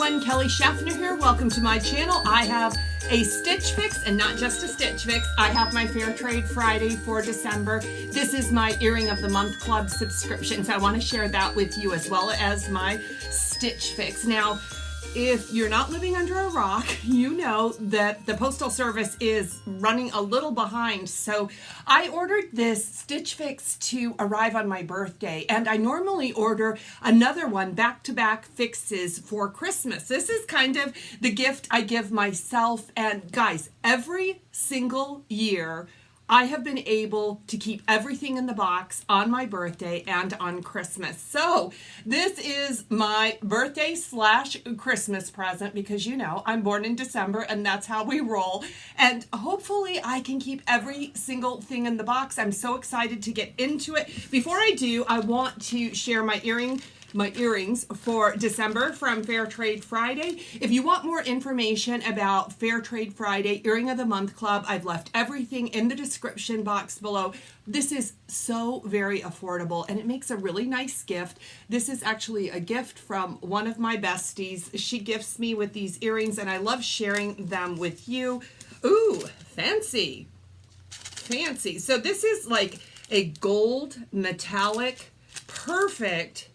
everyone, Kelly Shaffner here. Welcome to my channel. I have a Stitch Fix, and not just a Stitch Fix. I have my Fair Trade Friday for December. This is my Earring of the Month Club subscription, so I want to share that with you as well as my Stitch Fix. Now, if you're not living under a rock, you know that the Postal Service is running a little behind. So I ordered this Stitch Fix to arrive on my birthday, and I normally order another one, back-to-back fixes for Christmas. This is kind of the gift I give myself. And guys, every single year, I have been able to keep everything in the box on my birthday and on Christmas. So this is my birthday / Christmas present because, you know, I'm born in December and that's how we roll. And hopefully I can keep every single thing in the box. I'm so excited to get into it. Before I do, I want to share my earrings for December from Fair Trade Friday. If you want more information about Fair Trade Friday, Earring of the Month Club, I've left everything in the description box below. This is so very affordable and it makes a really nice gift. This is actually a gift from one of my besties. She gifts me with these earrings and I love sharing them with you. Ooh, fancy. Fancy. So this is like a gold metallic, perfect.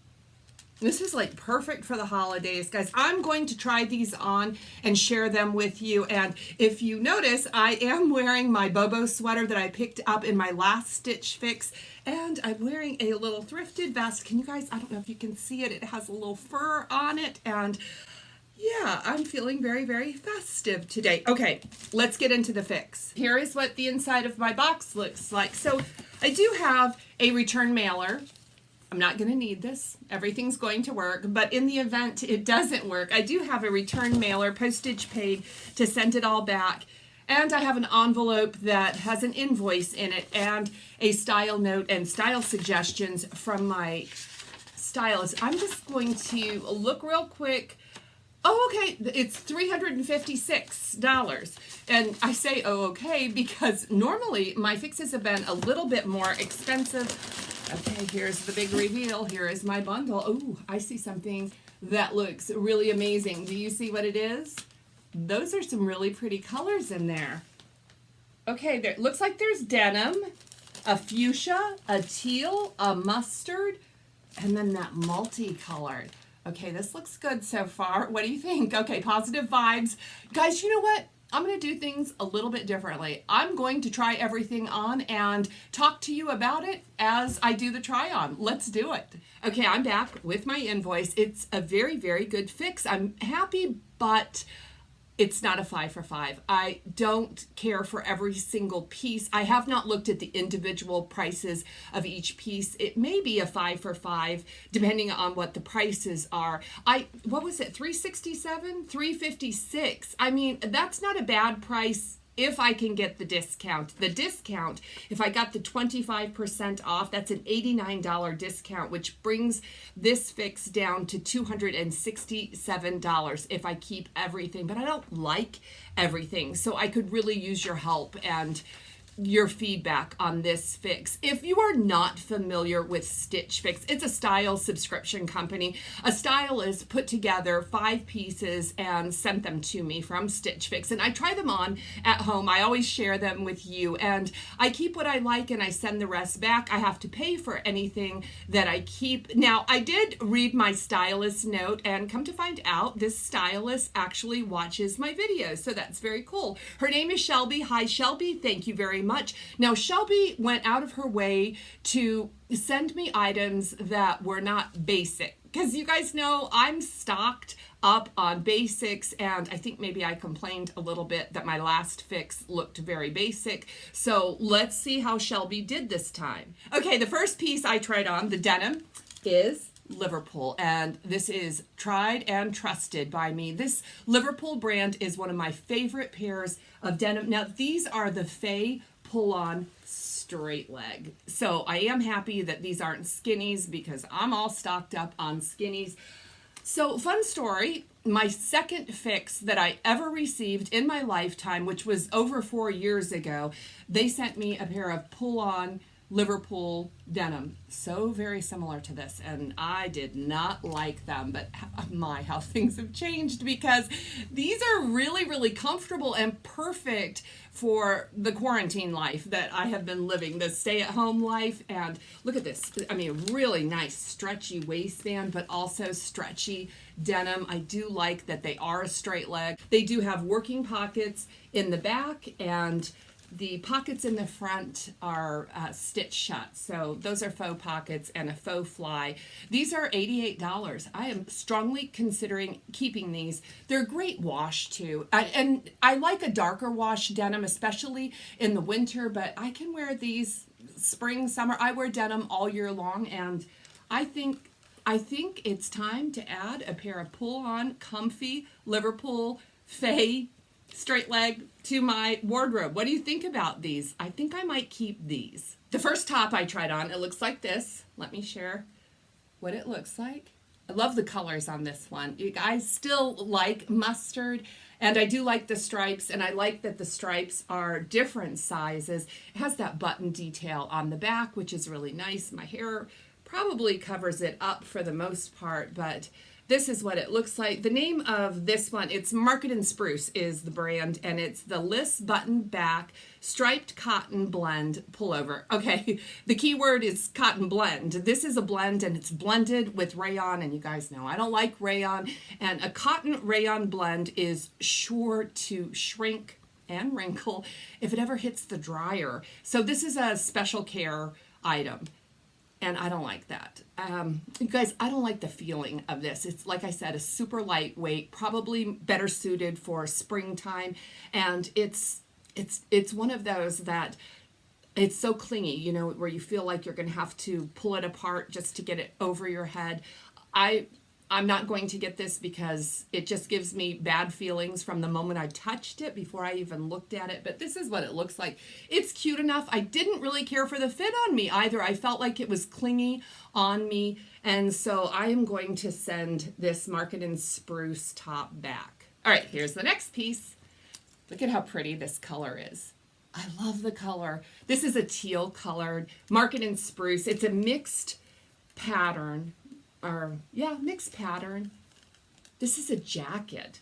This is like perfect for the holidays, guys. I'm going to try these on and share them with you. And if you notice, I am wearing my Bobo sweater that I picked up in my last Stitch Fix. And I'm wearing a little thrifted vest. Can you guys, I don't know if you can see it. It has a little fur on it. And yeah, I'm feeling very, very festive today. Okay, let's get into the fix. Here is what the inside of my box looks like. So I do have a return mailer. I'm not going to need this. Everything's going to work. But in the event it doesn't work, I do have a return mailer, postage paid, to send it all back. And I have an envelope that has an invoice in it and a style note and style suggestions from my stylist. I'm just going to look real quick. Oh, okay, it's $356. And I say, oh, okay, because normally my fixes have been a little bit more expensive. Okay, here's the big reveal. Here is my bundle. Oh, I see something that looks really amazing. Do you see what it is? Those are some really pretty colors in there. Okay, there looks like there's denim, a fuchsia, a teal, a mustard, and then that multicolored. Okay, this looks good so far. What do you think? Okay, positive vibes. Guys, you know what? I'm going to do things a little bit differently. I'm going to try everything on and talk to you about it as I do the try on. Let's do it. Okay, I'm back with my invoice. It's a very, very good fix. I'm happy, but it's not a 5 for 5. I don't care for every single piece. I have not looked at the individual prices of each piece. It may be a 5 for 5 depending on what the prices are. What was it? $367, $356. I mean, that's not a bad price if I can get the discount. The discount, if I got the 25% off, that's an $89 discount, which brings this fix down to $267 if I keep everything. But I don't like everything, so I could really use your help and your feedback on this fix. If you are not familiar with Stitch Fix, it's a style subscription company. A stylist put together 5 pieces and sent them to me from Stitch Fix, and I try them on at home. I always share them with you, and I keep what I like and I send the rest back. I have to pay for anything that I keep. Now, I did read my stylist note, and come to find out, this stylist actually watches my videos, so that's very cool. Her name is Shelby. Hi, Shelby. Thank you very much. Now, Shelby went out of her way to send me items that were not basic, because you guys know I'm stocked up on basics, and I think maybe I complained a little bit that my last fix looked very basic. So let's see how Shelby did this time. Okay, the first piece I tried on, the denim, is Liverpool, and this is tried and trusted by me. This Liverpool brand is one of my favorite pairs of denim. Now, these are the Faye pull-on straight leg. So I am happy that these aren't skinnies because I'm all stocked up on skinnies. So fun story, my second fix that I ever received in my lifetime, which was over 4 years ago, they sent me a pair of pull-on Liverpool denim, so very similar to this, and I did not like them, but my, how things have changed, because these are really comfortable and perfect for the quarantine life that I have been living, the stay-at-home life. And look at this, I mean, really nice stretchy waistband, but also stretchy denim. I do like that they are a straight leg. They do have working pockets in the back, and the pockets in the front are stitched shut. So those are faux pockets and a faux fly. These are $88. I am strongly considering keeping these. They're a great wash too. And I like a darker wash denim, especially in the winter, but I can wear these spring, summer. I wear denim all year long, and I think it's time to add a pair of pull-on, comfy Liverpool Faye straight leg to my wardrobe. What do you think about these? I think I might keep these. The first top I tried on, it looks like this. Let me share what it looks like. I love the colors on this one. I still like mustard, and I do like the stripes, and I like that the stripes are different sizes. It has that button detail on the back, which is really nice. My hair probably covers it up for the most part, but this is what it looks like. The name of this one, it's Market and Spruce is the brand, and it's the List Button Back Striped Cotton Blend Pullover. Okay, the key word is cotton blend. This is a blend, and it's blended with rayon, and you guys know I don't like rayon, and a cotton rayon blend is sure to shrink and wrinkle if it ever hits the dryer. So this is a special care item, and I don't like that. You guys, I don't like the feeling of this. It's, like I said, a super lightweight, probably better suited for springtime. And it's one of those that it's so clingy, you know, where you feel like you're going to have to pull it apart just to get it over your head. I'm not going to get this because it just gives me bad feelings from the moment I touched it before I even looked at it. But this is what it looks like. It's cute enough. I didn't really care for the fit on me either. I felt like it was clingy on me. And so I am going to send this Market and Spruce top back. All right, here's the next piece. Look at how pretty this color is. I love the color. This is a teal colored Market and Spruce. It's a mixed pattern. Mixed pattern. This is a jacket.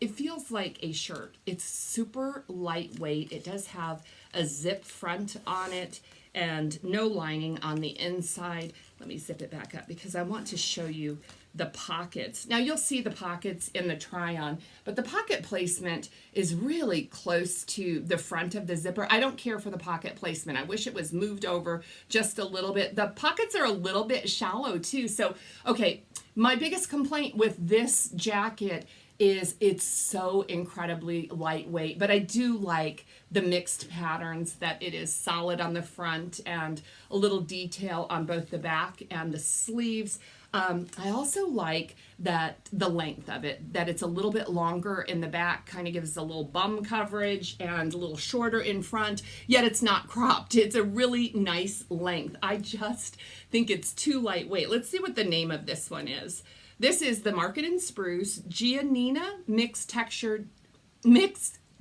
It feels like a shirt. It's super lightweight. It does have a zip front on it and no lining on the inside. Let me zip it back up because I want to show you the pockets. Now you'll see the pockets in the try-on, but the pocket placement is really close to the front of the zipper. I don't care for the pocket placement. I wish it was moved over just a little bit. The pockets are a little bit shallow too. So, okay, my biggest complaint with this jacket is it's so incredibly lightweight, but I do like the mixed patterns, that it is solid on the front and a little detail on both the back and the sleeves. I also like that the length of it, that it's a little bit longer in the back, kind of gives a little bum coverage, and a little shorter in front, yet it's not cropped. It's a really nice length. I just think it's too lightweight. Let's see what the name of this one is. This is the Market and Spruce Giannina mixed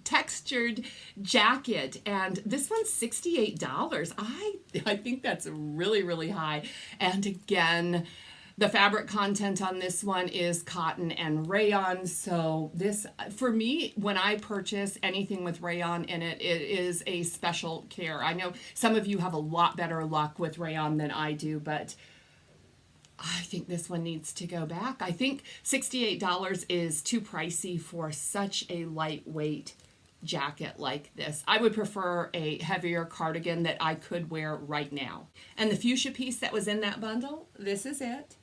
textured jacket, and this one's $68. I think that's really, really high. And again, the fabric content on this one is cotton and rayon. So this, for me, when I purchase anything with rayon in it, it is a special care. I know some of you have a lot better luck with rayon than I do, but I think this one needs to go back. I think $68 is too pricey for such a lightweight jacket like this. I would prefer a heavier cardigan that I could wear right now. And the fuchsia piece that was in that bundle, this is it.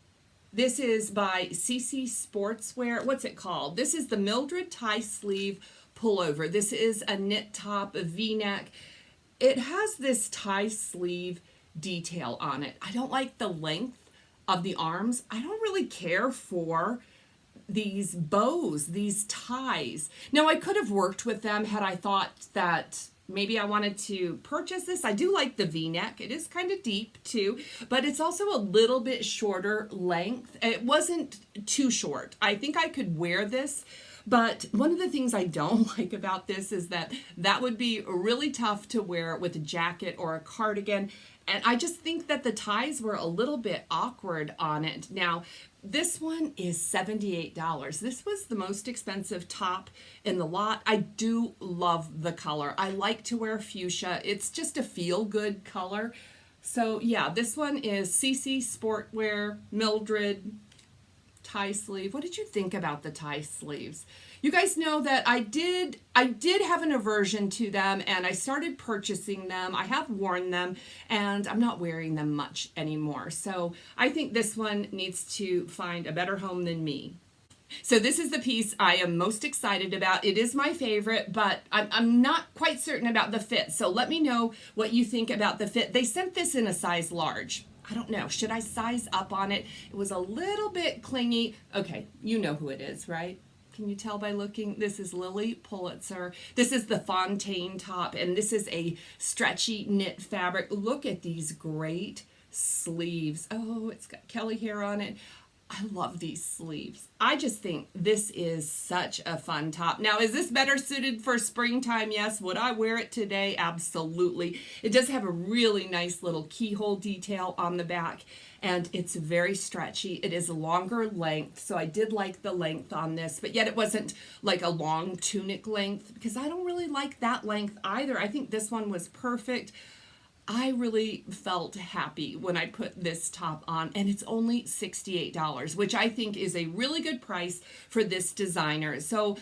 This is by CC Sportswear. What's it called? This is the Mildred tie sleeve pullover. This is a knit top, a V-neck. It has this tie sleeve detail on it. I don't like the length of the arms. I don't really care for these bows, these ties. Now, I could have worked with them had I thought that maybe I wanted to purchase this. I do like the V-neck. It is kind of deep too, but it's also a little bit shorter length. It wasn't too short. I think I could wear this, but one of the things I don't like about this is that would be really tough to wear with a jacket or a cardigan. And I just think that the ties were a little bit awkward on it. Now, this one is $78. This was the most expensive top in the lot. I do love the color. I like to wear fuchsia. It's just a feel-good color. So yeah, this one is CC Sportwear, Mildred, tie sleeve. What did you think about the tie sleeves? You guys know that I did have an aversion to them, and I started purchasing them. I have worn them, and I'm not wearing them much anymore. So I think this one needs to find a better home than me. So this is the piece I am most excited about. It is my favorite, but I'm not quite certain about the fit. So let me know what you think about the fit. They sent this in a size large. I don't know. Should I size up on it? It was a little bit clingy. Okay, you know who it is, right? Can you tell by looking? This is Lily Pulitzer. This is the Fontaine top, and this is a stretchy knit fabric. Look at these great sleeves. Oh, it's got Kelly hair on it. I love these sleeves. I just think this is such a fun top. Now, is this better suited for springtime? Yes. Would I wear it today? Absolutely. It does have a really nice little keyhole detail on the back, and it's very stretchy. It is a longer length, so I did like the length on this, but yet it wasn't like a long tunic length, because I don't really like that length either. I think this one was perfect. I really felt happy when I put this top on, and it's only $68, which I think is a really good price for this designer. So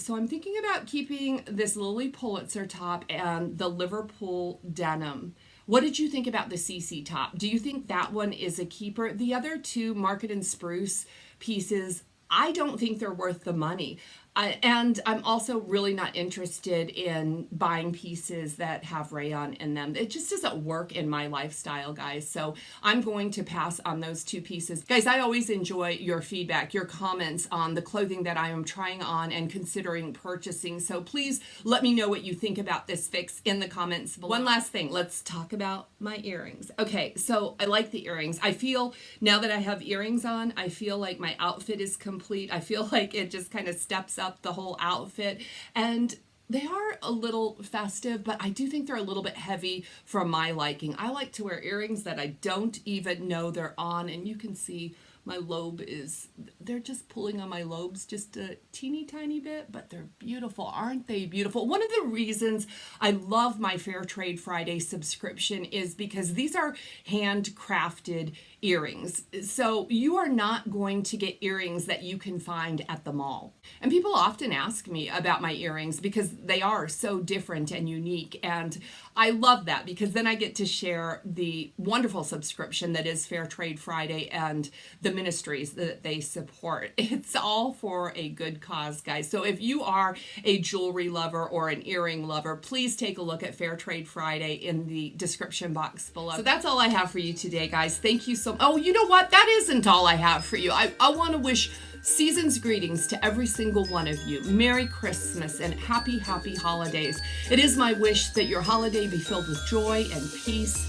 I'm thinking about keeping this Lily Pulitzer top and the Liverpool denim. What did you think about the CC top? Do you think that one is a keeper? The other two Market and Spruce pieces, I don't think they're worth the money. And I'm also really not interested in buying pieces that have rayon in them. It just doesn't work in my lifestyle, guys. So I'm going to pass on those two pieces. Guys, I always enjoy your feedback, your comments on the clothing that I am trying on and considering purchasing. So please let me know what you think about this fix in the comments below. One last thing, let's talk about my earrings. Okay, so I like the earrings. I feel now that I have earrings on, I feel like my outfit is complete. I feel like it just kind of steps up the whole outfit, and they are a little festive, but I do think they're a little bit heavy for my liking. I like to wear earrings that I don't even know they're on, and you can see my lobe they're just pulling on my lobes just a teeny tiny bit, but they're beautiful. Aren't they beautiful? One of the reasons I love my Fair Trade Friday subscription is because these are handcrafted earrings. So you are not going to get earrings that you can find at the mall. And people often ask me about my earrings because they are so different and unique. And I love that because then I get to share the wonderful subscription that is Fair Trade Friday and the ministries that they support. It's all for a good cause, guys. So if you are a jewelry lover or an earring lover, please take a look at Fair Trade Friday in the description box below. So that's all I have for you today, guys. Thank you so much. Oh, you know what? That isn't all I have for you. I want to wish season's greetings to every single one of you. Merry Christmas and happy holidays. It is my wish that your holiday be filled with joy and peace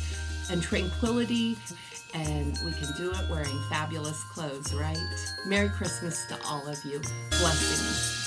and tranquility, and we can do it wearing fabulous clothes, right? Merry Christmas to all of you. Blessings.